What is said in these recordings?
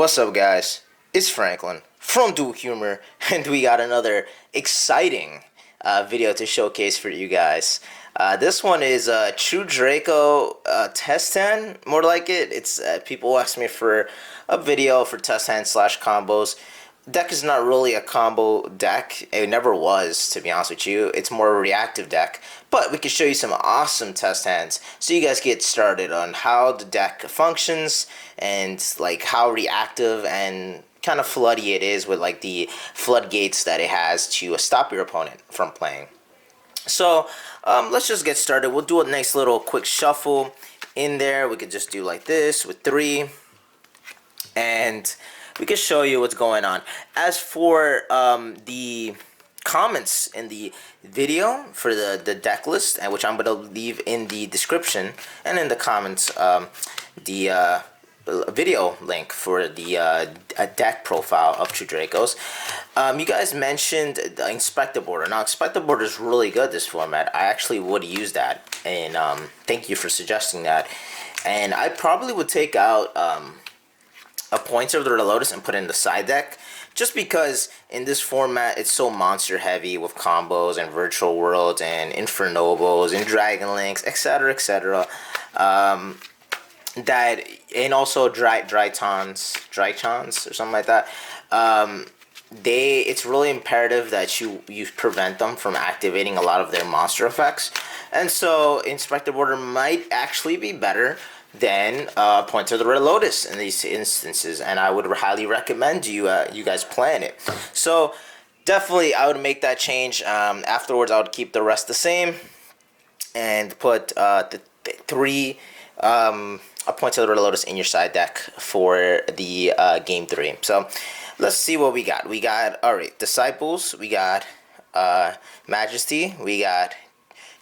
What's up, guys? It's Franklin from Dual Humor, and we got another exciting video to showcase for you guys. This one is True Draco test hand, more like it. It's people ask me for a video for test hand slash combos. Deck is not really a combo deck. It never was, to be honest with you. It's more a reactive deck. But we can show you some awesome test hands so you guys get started on how the deck functions and like how reactive and kind of floody it is with like the floodgates that it has to stop your opponent from playing. So let's just get started. We'll do a nice little quick shuffle in there. We could just do like this with 3 and we can show you what's going on. As for the comments in the video for the deck list, and which I'm going to leave in the description and in the comments, the video link for the deck profile of True Dracos. You guys mentioned the Inspector Border. Now, Inspector Border is really good this format. I actually would use that, and thank you for suggesting that. And I probably would take out a Pointer of the Red Lotus and put it in the side deck, just because in this format it's so monster heavy with combos and Virtual Worlds and Infernobos and Dragon Links, etc. That, and also Drytons or something like that. It's really imperative that you prevent them from activating a lot of their monster effects, and so Inspector Border might actually be better than Pointer of the Red Lotus in these instances, and I would highly recommend you guys playing it. So definitely I would make that change. Afterwards I would keep the rest the same and put the 3 Pointer of the Red Lotus in your side deck for the game 3. So let's see what we got. We got, alright, Disciples, we got Majesty, we got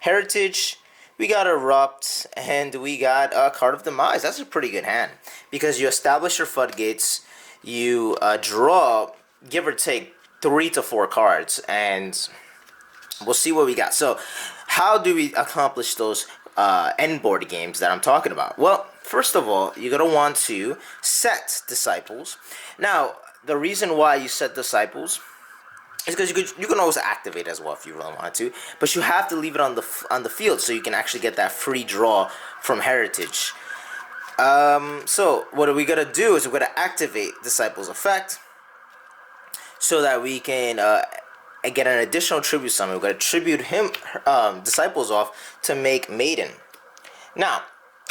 Heritage, we got Erupt, and we got Card of Demise. That's a pretty good hand, because you establish your floodgates, you draw, give or take, 3 to 4 cards, and we'll see what we got. So how do we accomplish those end board games that I'm talking about? Well, first of all, you're going to want to set Disciples. Now, the reason why you set Disciples is because you can always activate as well if you really want to, but you have to leave it on the field so you can actually get that free draw from Heritage. So what we're gonna do is we're gonna activate Disciples effect so that we can get an additional tribute summon. We're gonna tribute him Disciples off to make Maiden. Now,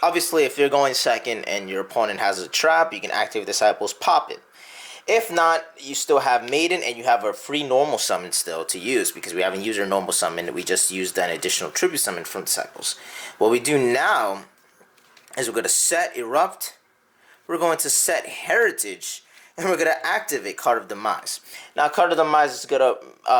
obviously, if you're going second and your opponent has a trap, you can activate Disciples, pop it. If not, you still have Maiden and you have a free normal summon still to use, because we haven't used our normal summon. We just used an additional tribute summon from Disciples. What we do now is we're going to set Erupt, we're going to set Heritage, and we're going to activate Card of Demise. Now, Card of Demise is going to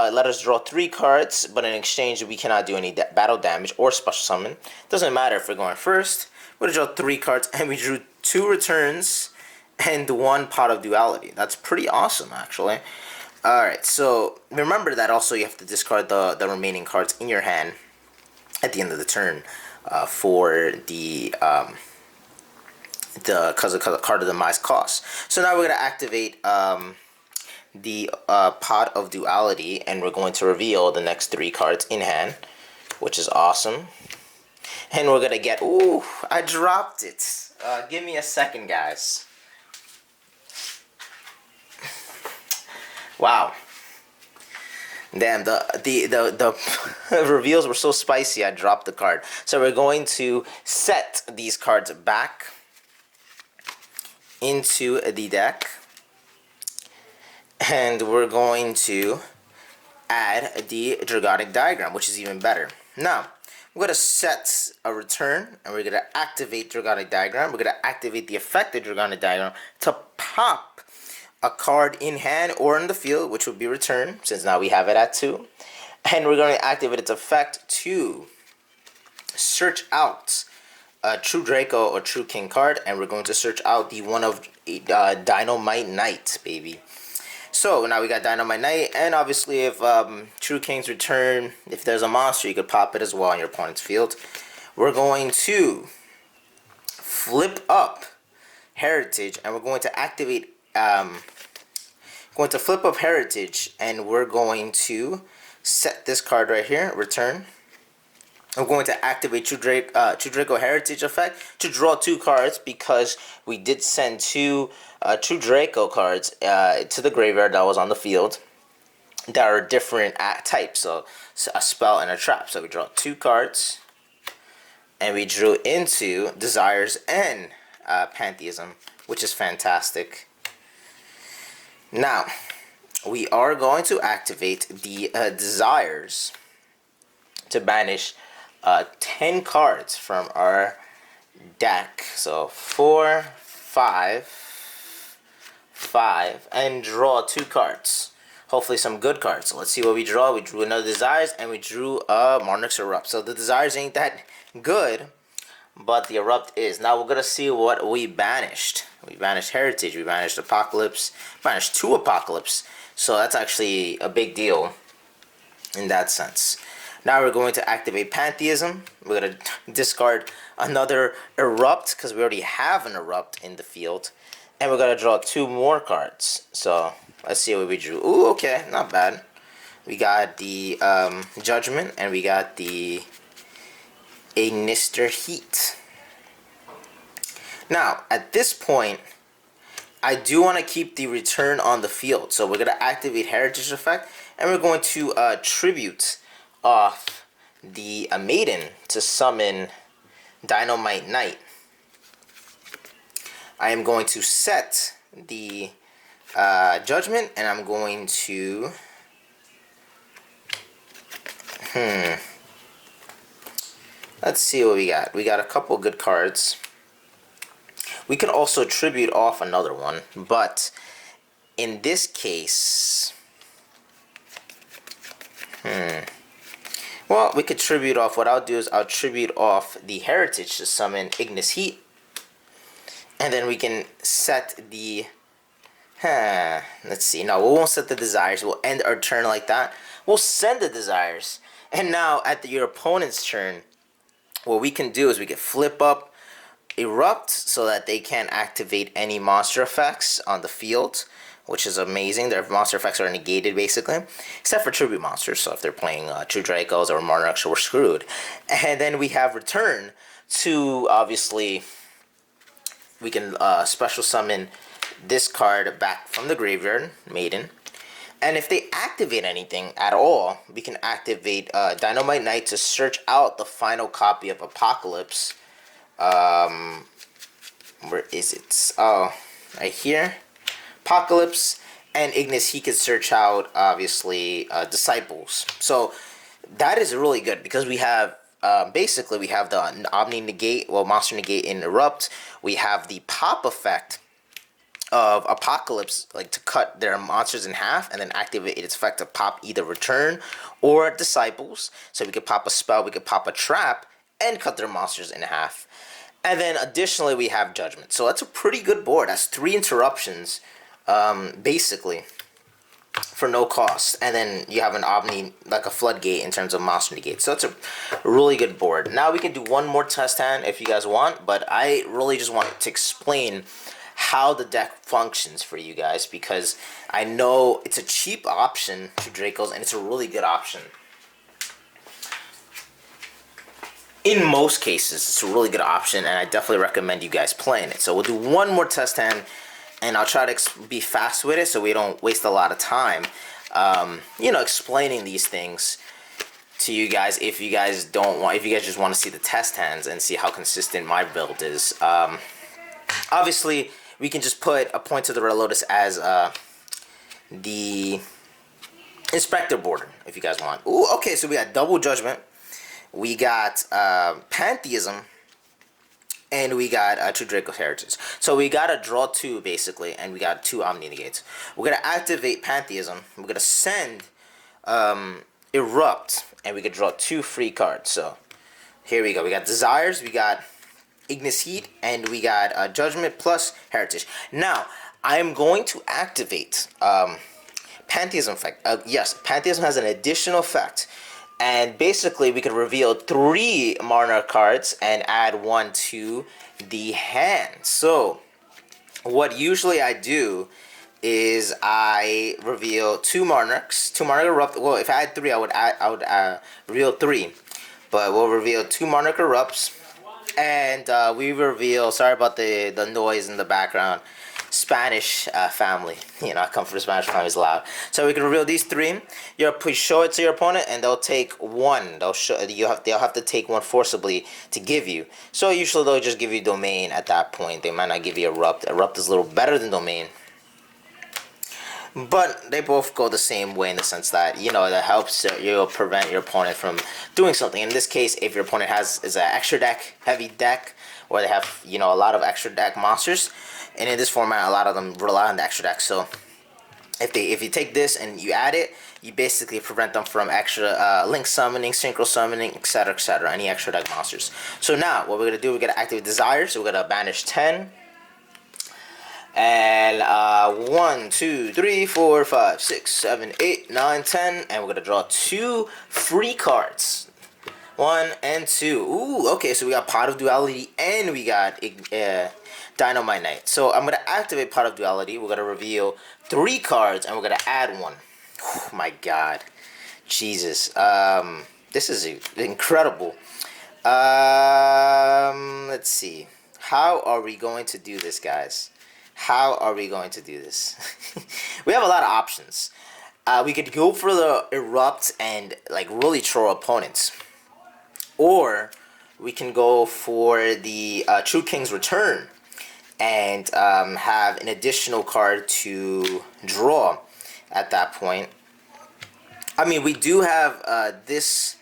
let us draw 3 cards, but in exchange we cannot do any battle damage or special summon. Doesn't matter if we're going first. We're going to draw 3 cards, and we drew 2 returns and 1 Pot of Duality. That's pretty awesome, actually. Alright, so remember that also you have to discard the remaining cards in your hand at the end of the turn for the Card of Demise cost. So now we're going to activate the Pot of Duality, and we're going to reveal the next 3 cards in hand, which is awesome. And we're going to get, ooh, I dropped it. Give me a second, guys. Wow. Damn, the reveals were so spicy, I dropped the card. So we're going to set these cards back into the deck, and we're going to add the Dragonic Diagram, which is even better. Now, we're going to set a return, and we're going to activate Dragonic Diagram. We're going to activate the effect of Dragonic Diagram to pop a card in hand or in the field, which would be return, since now we have it at 2. And we're going to activate its effect to search out a True Draco or True King card, and we're going to search out the one of Dynamite Knight, baby. So now we got Dynamite Knight, and obviously if True King's return, if there's a monster, you could pop it as well on your opponent's field. We're going to flip up Heritage, and we're going to activate going to flip up Heritage, and we're going to set this card right here, return. I'm going to activate True Draco Heritage effect to draw 2 cards, because we did send 2 True Draco cards to the graveyard that was on the field that are different types, so a spell and a trap. So we draw 2 cards, and we drew into Desires and Pantheism, which is fantastic. Now, we are going to activate the Desires to banish 10 cards from our deck. So 4, 5, 5, and draw 2 cards. Hopefully some good cards. So let's see what we draw. We drew another Desires, and we drew a Monarch's Erupt. So the Desires ain't that good, but the Erupt is. Now we're going to see what we banished. We banished Heritage, we banished Apocalypse, banished 2 Apocalypse. So that's actually a big deal in that sense. Now we're going to activate Pantheism. We're going to discard another Erupt, because we already have an Erupt in the field. And we're going to draw 2 more cards. So let's see what we drew. Ooh, okay, not bad. We got the Judgment, and we got the Ignister Heat. Now, at this point, I do want to keep the return on the field. So we're going to activate Heritage effect, and we're going to tribute off the Maiden to summon Dynamite Knight. I am going to set the Judgment, and I'm going to let's see what we got. We got a couple good cards. We could also tribute off another one, but in this case, well, we could tribute off. What I'll do is I'll tribute off the Heritage to summon Ignis Heat, and then we can set the let's see. No, we won't set the Desires. We'll end our turn like that. We'll send the Desires, and now at your opponent's turn, what we can do is we can flip up Erupt so that they can't activate any monster effects on the field, which is amazing. Their monster effects are negated basically, except for tribute monsters. So if they're playing True Dracos or Monarchs, we're screwed. And then we have Return to, obviously, we can special summon this card back from the graveyard, Maiden. And if they activate anything at all, we can activate Dynamite Knight to search out the final copy of Apocalypse. Where is it? Oh, right here. Apocalypse and Ignis. He could search out, obviously, Disciples. So that is really good, because we have basically we have the Omni Negate, well, Monster Negate in Erupt. We have the pop effect of Apocalypse, like to cut their monsters in half and then activate its effect to pop either Return or Disciples. So we could pop a spell, we could pop a trap, and cut their monsters in half. And then additionally we have Judgment. So that's a pretty good board. That's 3 interruptions, basically, for no cost. And then you have an Omni, like a Floodgate in terms of Monster Negate. So it's a really good board. Now we can do one more test hand if you guys want, but I really just wanted to explain how the deck functions for you guys, because I know it's a cheap option to Dracos, and it's a really good option. In most cases, it's a really good option, and I definitely recommend you guys playing it. So we'll do one more test hand, and I'll try to be fast with it so we don't waste a lot of time, you know, explaining these things to you guys. If you guys don't want, if you guys just want to see the test hands and see how consistent my build is, obviously we can just put a Point to the Red Lotus as the Inspector border if you guys want. Ooh, okay, so we got double Judgment. We got Pantheism, and we got True Draco Heritage. So we got to draw 2, basically, and we got 2 Omni Negates. We're going to activate Pantheism. We're going to send Erupt, and we can draw 2 free cards. So here we go. We got Desires, we got Ignis Heat, and we got Judgment plus Heritage. Now, I am going to activate Pantheism effect. Yes, Pantheism has an additional effect. And basically, we could reveal 3 Monarch cards and add 1 to the hand. So, what usually I do is I reveal two Monarchs, two Monarch Erupt. Well, if I had three, I would reveal three, but we'll reveal two Monarch Erupts, and we reveal. Sorry about the noise in the background. Spanish family. You know, I come from the Spanish family, is loud. So we can reveal these three. You show it to your opponent, and they'll take one. They'll have to take one forcibly to give you. So usually they'll just give you Domain at that point. They might not give you Erupt. Erupt is a little better than Domain. But they both go the same way in the sense that, you know, that helps you prevent your opponent from doing something. In this case, if your opponent is an extra deck, heavy deck, or they have, you know, a lot of extra deck monsters, and in this format, a lot of them rely on the extra deck. So if you take this and you add it, you basically prevent them from extra link summoning, synchro summoning, etc., any extra deck monsters. So now, what we're going to do, we're going to activate Desire, so we're going to banish 10. And 1, 2, 3, 4, 5, 6, 7, 8, 9, 10. And we're gonna draw two free cards. 1 and 2. Ooh, okay, so we got Pot of Duality and we got Dynamite Knight. So I'm gonna activate Pot of Duality. We're gonna reveal 3 cards and we're gonna add 1. Oh my god. Jesus. This is incredible. Let's see. How are we going to do this, guys? How are we going to do this? We have a lot of options. We could go for the Erupt and like really troll opponents, or we can go for the True King's Return and have an additional card to draw at that point. I mean, we do have this.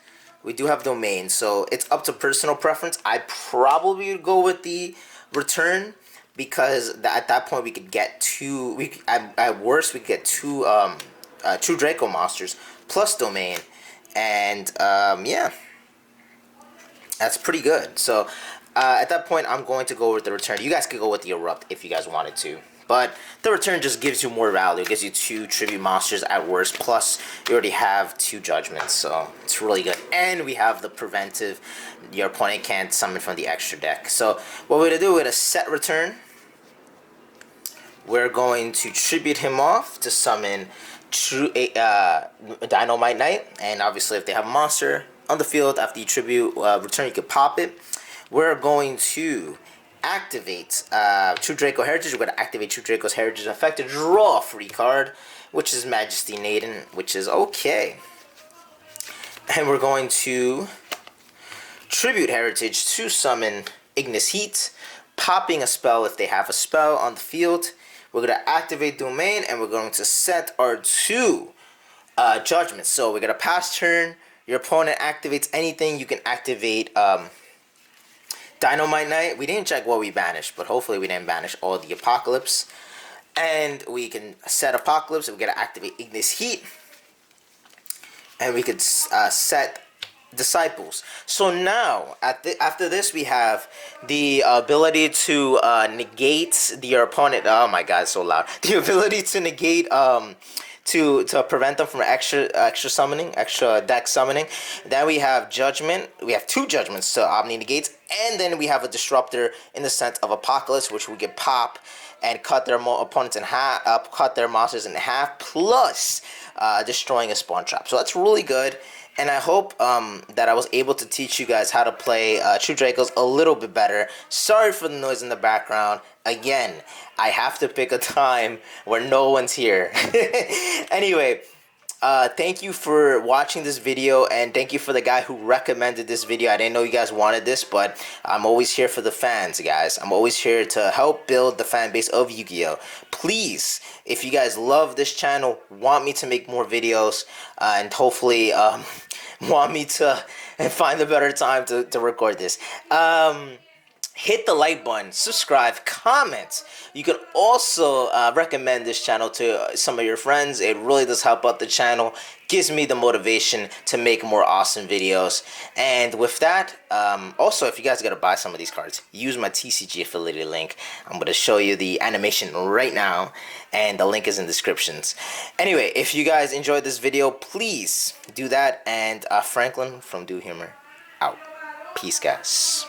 We do have Domain, so it's up to personal preference. I probably would go with the Return, because at that point we could get two. At worst we could get two True Draco monsters plus Domain, and yeah, that's pretty good. So at that point I'm going to go with the Return. You guys could go with the Erupt if you guys wanted to, but the Return just gives you more value. It gives you 2 tribute monsters at worst, plus you already have 2 judgments, so it's really good. And we have the preventive. Your opponent can't summon from the extra deck. So what we're gonna do, we're gonna set Return. We're going to tribute him off to summon Dynamite Knight, and obviously if they have a monster on the field after you tribute Return, you can pop it. We're going to activate True Draco Heritage. We're going to activate True Draco's Heritage effect to draw a free card, which is Majesty Naden, which is okay. And we're going to tribute Heritage to summon Ignis Heat, popping a spell if they have a spell on the field. We're going to activate Domain, and we're going to set our 2 judgments. So we're going to pass turn. Your opponent activates anything. You can activate Dynamite Knight. We didn't check what we banished, but hopefully we didn't banish all the Apocalypse. And we can set Apocalypse. We're going to activate Ignis Heat. And we could set Disciples. So now, after this, we have the ability to negate your opponent. Oh my god, so loud. The ability to negate to prevent them from extra summoning, extra deck summoning. Then we have Judgment. We have 2 judgments to Omni Negates, and then we have a Disruptor in the sense of Apocalypse, which we could pop and cut their opponents in half, cut their monsters in half, plus destroying a Spawn Trap. So that's really good. And I hope that I was able to teach you guys how to play True Dracos a little bit better. Sorry for the noise in the background. Again, I have to pick a time where no one's here. Anyway, thank you for watching this video, and thank you for the guy who recommended this video. I didn't know you guys wanted this, but I'm always here for the fans, guys. I'm always here to help build the fan base of Yu-Gi-Oh! Please, if you guys love this channel, want me to make more videos, and hopefully want me to find a better time to record this, hit the like button, subscribe, comment. You can also recommend this channel to some of your friends. It really does help out the channel, gives me the motivation to make more awesome videos. And with that, also, if you guys gotta buy some of these cards, use my TCG affiliated link. I'm gonna show you the animation right now, and the link is in the descriptions. Anyway, if you guys enjoyed this video, please do that. And Franklin from Do Humor out. Peace, guys.